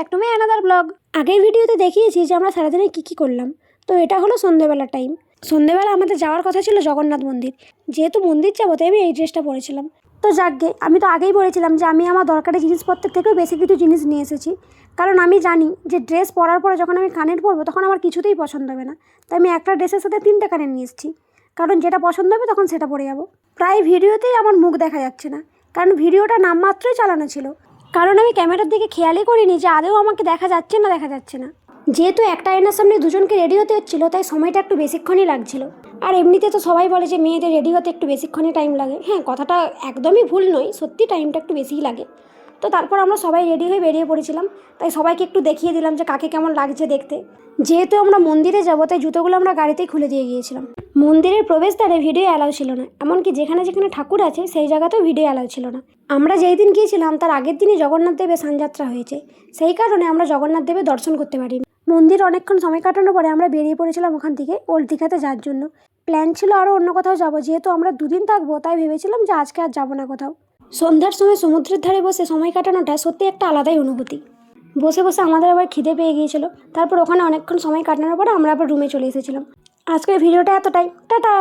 Back to my another blog. আগের ভিডিওতে দেখিয়েছি যে আমরা সারাদিনে কী করলাম। তো এটা হলো সন্ধ্যেবেলার টাইম। সন্ধ্যেবেলা আমাদের যাওয়ার কথা ছিল জগন্নাথ মন্দির। যেহেতু মন্দির যাবো তাই আমি এই ড্রেসটা পরেছিলাম। তো যাকগে, আমি তো আগেই বলেছিলাম যে আমি আমার দরকারি জিনিসপত্রের থেকেও বেশি কিছু জিনিস নিয়ে এসেছি। কারণ আমি জানি যে ড্রেস পরার পরে যখন আমি কানের পরবো তখন আমার কিছুতেই পছন্দ হবে না। তাই আমি একটা ড্রেসের সাথে 3টে কানের নিয়ে এসেছি। কারণ যেটা পছন্দ হবে তখন সেটা পরে যাবো। প্রায় ভিডিওতেই আমার মুখ দেখা যাচ্ছে না, কারণ ভিডিওটা নামমাত্রই চালানো ছিল। কারণ আমি ক্যামেরার দিকে খেয়ালই করিনি যে আদৌ আমাকে দেখা যাচ্ছে না। যেহেতু একটা আয়নার সামনে দুজনকে রেডি হতে হচ্ছিলো তাই সময়টা একটু বেশিক্ষণই লাগছিল। আর এমনিতে তো সবাই বলে যে মেয়েদের রেডি হতে একটু বেশিক্ষণই টাইম লাগে। হ্যাঁ, কথাটা একদমই ভুল নয়, সত্যি টাইমটা একটু বেশিই লাগে। তো তারপর আমরা সবাই রেডি হয়ে বেরিয়ে পড়েছিলাম। তাই সবাইকে একটু দেখিয়ে দিলাম যে কাকে কেমন লাগছে দেখতে। যেহেতু আমরা মন্দিরে যাবো তাই জুতোগুলো আমরা গাড়িতেই খুলে দিয়ে গিয়েছিলাম। মন্দিরের প্রবেশদ্বারে ভিডিও অ্যালাউ ছিল না, এমনকি যেখানে যেখানে ঠাকুর আছে সেই জায়গাতেও ভিডিও অ্যালাউ ছিল না। আমরা যেই দিন গিয়েছিলাম তার আগের দিনই জগন্নাথ দেবের সানযাত্রা হয়েছে, সেই কারণে আমরা জগন্নাথ দেবের দর্শন করতে পারিনি। মন্দিরে অনেকক্ষণ সময় কাটানোর পরে আমরা বেরিয়ে পড়েছিলাম ওখান থেকে ওল্ড দীঘাতে যাওয়ার জন্য। প্ল্যান ছিল আরও অন্য কোথাও যাবো, যেহেতু আমরা দুদিন থাকবো তাই ভেবেছিলাম যে আজকে আর যাবো না কোথাও। সন্ধ্যার সময় সমুদ্রের ধারে বসে সময় কাটানোটা সত্যি একটা আলাদাই অনুভূতি। বসে বসে আমাদের আবার খিদে পেয়ে গিয়েছিল। তারপর ওখানে অনেকক্ষণ সময় কাটানোর পরে আমরা আবার রুমে চলে এসেছিলাম। আজকের ভিডিওটা এতটাই, টাটা।